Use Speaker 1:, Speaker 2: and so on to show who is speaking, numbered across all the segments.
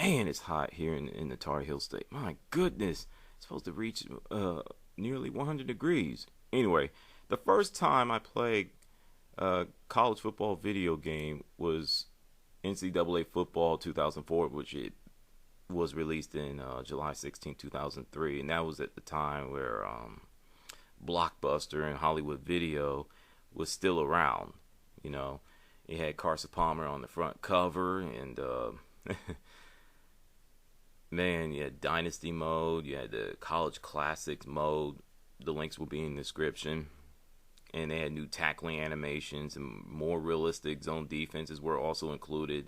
Speaker 1: Man, it's hot here in the Tar Heel State. My goodness. It's supposed to reach nearly 100 degrees. Anyway, the first time I played a college football video game was NCAA Football 2004, which it was released in July 16, 2003. And that was at the time where Blockbuster and Hollywood Video was still around. You know, it had Carson Palmer on the front cover, and man, you had Dynasty mode, you had the College Classics mode. The links will be in the description. And they had new tackling animations and more realistic zone defenses were also included.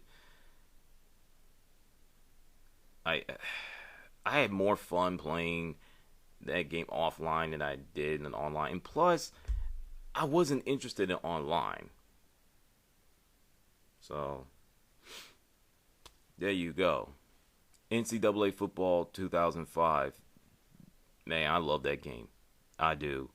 Speaker 1: I had more fun playing that game offline than I did in online. And plus, I wasn't interested in online. So, there you go. NCAA Football 2005. Man, I love that game. I do.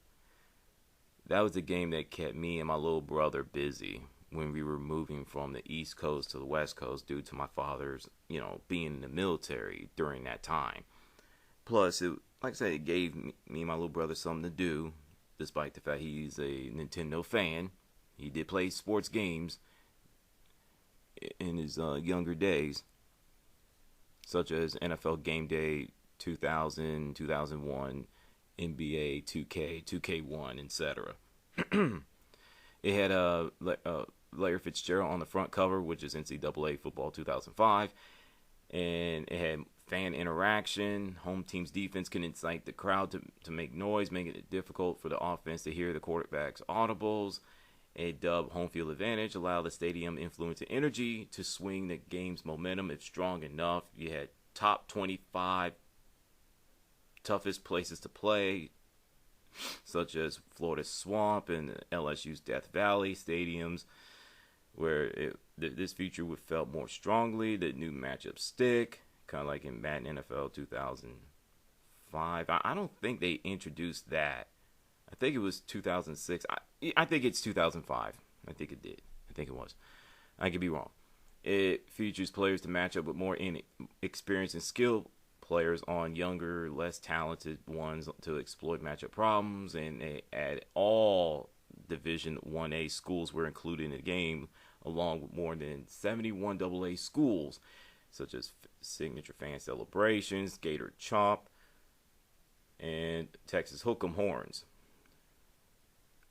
Speaker 1: That was a game that kept me and my little brother busy when we were moving from the East Coast to the West Coast due to my father's, being in the military during that time. Plus, like I said, it gave me and my little brother something to do, despite the fact he's a Nintendo fan. He did play sports games in his younger days, such as NFL Game Day 2000, 2001, NBA 2K, 2K1, etc. It had Larry Fitzgerald on the front cover, which is NCAA Football 2005, and it had fan interaction. Home team's defense can incite the crowd to make noise, making it difficult for the offense to hear the quarterback's audibles. A dub home field advantage allowed the stadium influence and energy to swing the game's momentum if strong enough. You had top 25 toughest places to play, such as Florida's Swamp and LSU's Death Valley stadiums, where this feature would felt more strongly. The new matchup stick, kind of like in Madden NFL 2005. I don't think they introduced that. I think it was 2006. I think it's 2005. I think it did. I think it was. I could be wrong. It features players to match up with more experience and skill players on younger, less talented ones to exploit matchup problems, and they add all Division 1A schools were included in the game, along with more than 71 AA schools, such as Signature Fan Celebrations, Gator Chop, and Texas Hook'em Horns.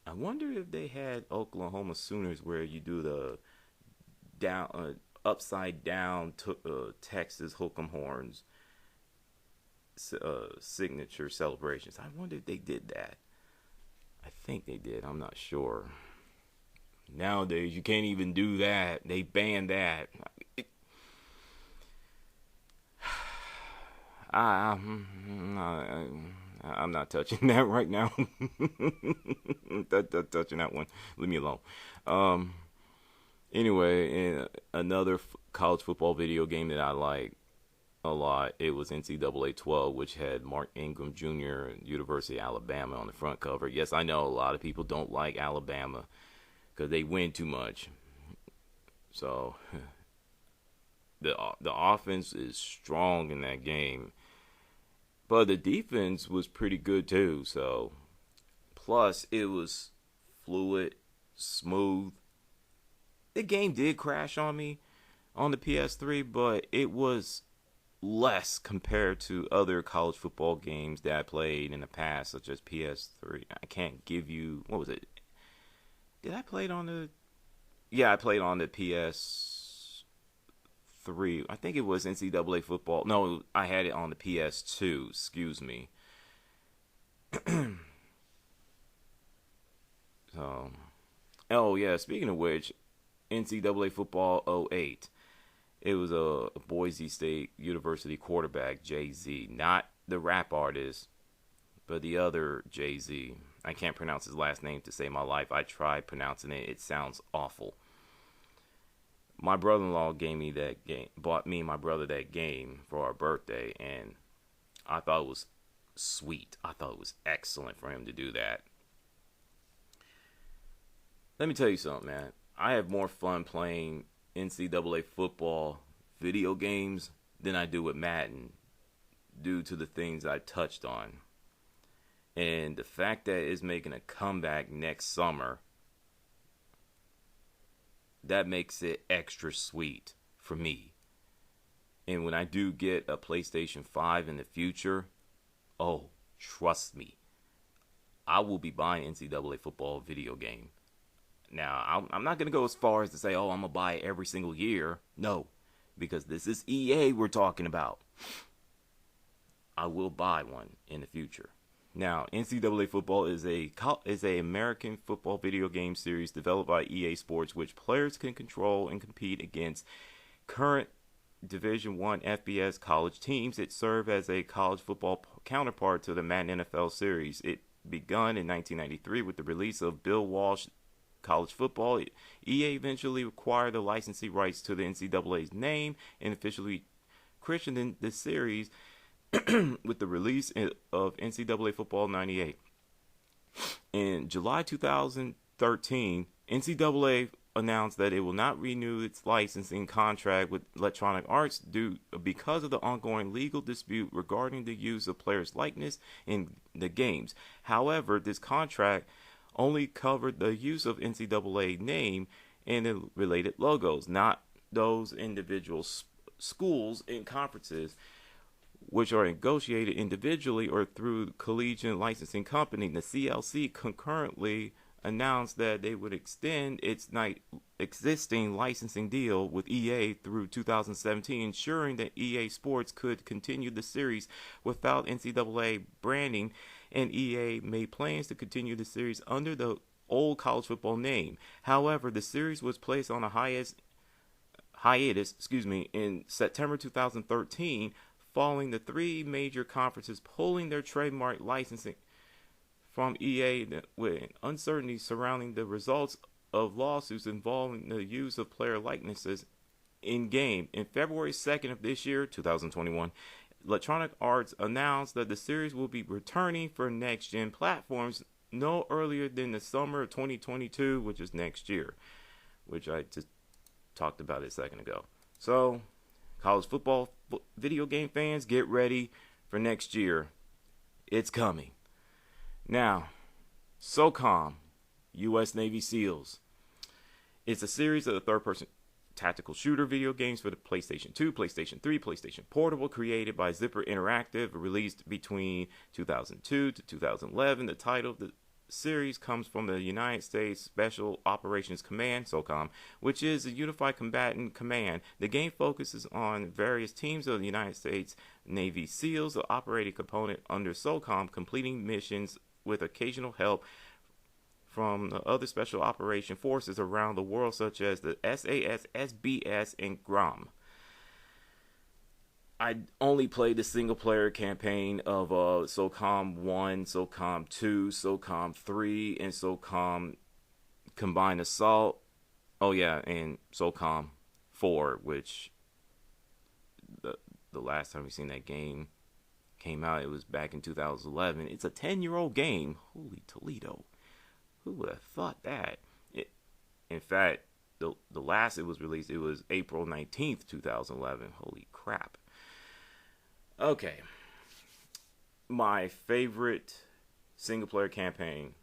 Speaker 1: I wonder if they had Oklahoma Sooners where you do the upside down Texas Hook'em Horns signature celebrations. I wonder if they did that. I think they did. I'm not sure. Nowadays, you can't even do that. They banned that. I'm not touching that right now. Touching that one. Leave me alone. Anyway, another college football video game that I like a lot, it was NCAA 12, which had Mark Ingram Jr., University of Alabama on the front cover. Yes, I know a lot of people don't like Alabama because they win too much. So, the offense is strong in that game. But the defense was pretty good too. So, plus it was fluid, smooth. The game did crash on me on the PS3, but it was less compared to other college football games that I played in the past, such as PS3. I can't give you, what was it? Did I play it on the? Yeah, I played on the PS3. I think it was NCAA Football. No, I had it on the PS2. Excuse me. So, oh yeah. Speaking of which, NCAA Football 08. It was a Boise State University quarterback, Jay-Z. Not the rap artist, but the other Jay-Z. I can't pronounce his last name to save my life. I tried pronouncing it. It sounds awful. My brother-in-law gave me that game, bought me and my brother that game for our birthday, and I thought it was sweet. I thought it was excellent for him to do that. Let me tell you something, man. I have more fun playing NCAA football video games than I do with Madden due to the things I touched on. And the fact that it's making a comeback next summer, that makes it extra sweet for me. And when I do get a PlayStation 5 in the future, oh, trust me, I will be buying NCAA football video game. Now, I'm not going to go as far as to say, oh, I'm going to buy it every single year. No, because this is EA we're talking about. I will buy one in the future. Now, NCAA football is a American football video game series developed by EA Sports, which players can control and compete against current Division I FBS college teams. It served as a college football counterpart to the Madden NFL series. It begun in 1993 with the release of Bill Walsh College Football. EA eventually acquired the licensing rights to the NCAA's name and officially christened the series with the release of NCAA Football 98. In July 2013, NCAA announced that it will not renew its licensing contract with Electronic Arts because of the ongoing legal dispute regarding the use of players' likeness in the games. However, this contract only covered the use of NCAA name and the related logos, not those individual schools and conferences, which are negotiated individually or through the collegiate licensing company. The CLC concurrently announced that they would extend its existing licensing deal with EA through 2017, ensuring that EA Sports could continue the series without NCAA branding, and EA made plans to continue the series under the old college football name. However, the series was placed on a hiatus in September 2013, following the three major conferences pulling their trademark licensing from EA with uncertainty surrounding the results of lawsuits involving the use of player likenesses in game. In February 2nd of this year, 2021, Electronic Arts announced that the series will be returning for next-gen platforms no earlier than the summer of 2022, which is next year, which I just talked about a second ago. So, college football video game fans, get ready for next year. It's coming. Now, SOCOM U.S. Navy SEALs. It's a series of third-person tactical shooter video games for the PlayStation 2, PlayStation 3, PlayStation Portable, created by Zipper Interactive, released between 2002 to 2011. The title of the series comes from the United States Special Operations Command, SOCOM, which is a unified combatant command. The game focuses on various teams of the United States Navy SEALs, the operating component under SOCOM, completing missions with occasional help from the other special operation forces around the world, such as the SAS, SBS, and GROM. I only played the single-player campaign of SOCOM 1, SOCOM 2, SOCOM 3, and SOCOM Combined Assault. Oh, yeah, and SOCOM 4, which the last time we seen that game came out, it was back in 2011. It's a 10-year-old game. Holy Toledo. Who would have thought that? In fact, the last it was released, it was April 19th, 2011. Holy crap. Okay. My favorite single-player campaign.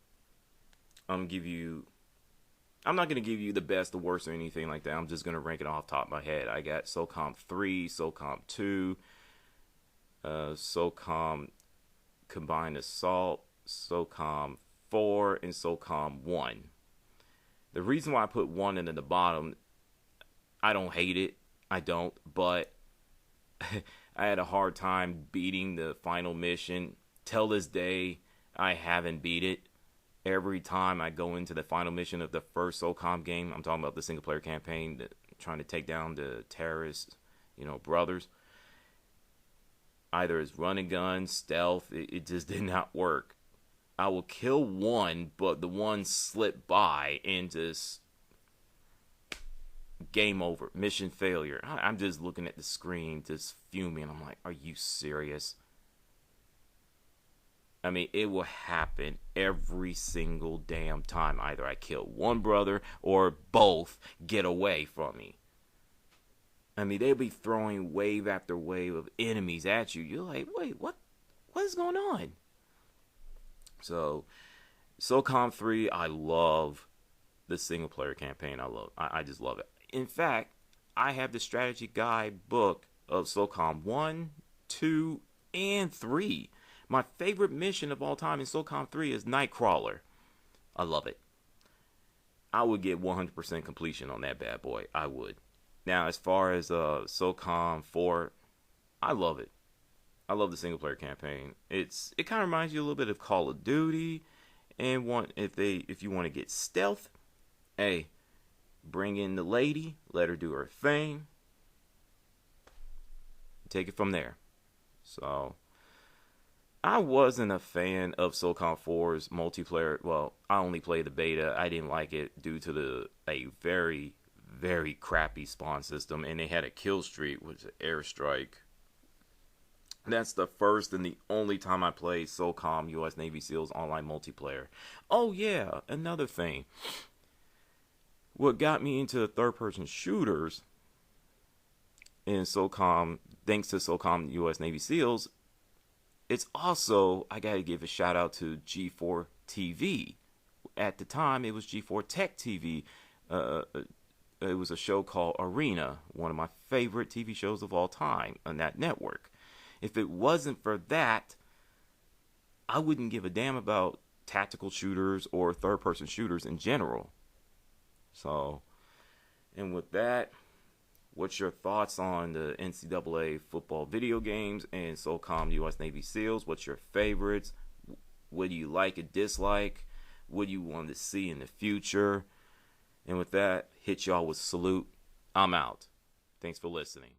Speaker 1: I'm not going to give you the best, the worst, or anything like that. I'm just going to rank it off the top of my head. I got SOCOM 3, SOCOM 2, SOCOM Combined Assault, SOCOM 4, and SOCOM 1. The reason why I put 1 in at the bottom, I don't hate it. I don't, but I had a hard time beating the final mission. Till this day, I haven't beat it. Every time I go into the final mission of the first SOCOM game, I'm talking about the single-player campaign, trying to take down the terrorists, brothers. Either it's run and gun, stealth, it just did not work. I will kill one, but the one slipped by and just game over, mission failure. I'm just looking at the screen, just fuming. I'm like, are you serious? I mean, it will happen every single damn time. Either I kill one brother or both get away from me. I mean, they'll be throwing wave after wave of enemies at you. You're like, wait, what is going on? So, SOCOM 3, I love the single player campaign. I just love it. In fact, I have the strategy guide book of SOCOM 1, 2, and 3. My favorite mission of all time in SOCOM 3 is Nightcrawler. I love it. I would get 100% completion on that bad boy. I would. Now, as far as SOCOM 4, I love it. I love the single player campaign. It kind of reminds you a little bit of Call of Duty, and if you want to get stealth, hey, bring in the lady, let her do her thing, take it from there. So, I wasn't a fan of SOCOM 4's multiplayer. Well, I only played the beta. I didn't like it due to a very, very crappy spawn system, and they had a kill streak, which is an airstrike. That's the first and the only time I played SOCOM U.S. Navy SEALs online multiplayer. Oh yeah, another thing. What got me into third-person shooters in SOCOM, thanks to SOCOM U.S. Navy SEALs, it's also, I gotta give a shout out to G4 TV. At the time, it was G4 Tech TV. It was a show called Arena, one of my favorite TV shows of all time on that network. If it wasn't for that, I wouldn't give a damn about tactical shooters or third-person shooters in general. So, and with that, what's your thoughts on the NCAA football video games and SOCOM U.S. Navy SEALs? What's your favorites? What do you like and dislike? What do you want to see in the future? And with that, hit y'all with salute. I'm out. Thanks for listening.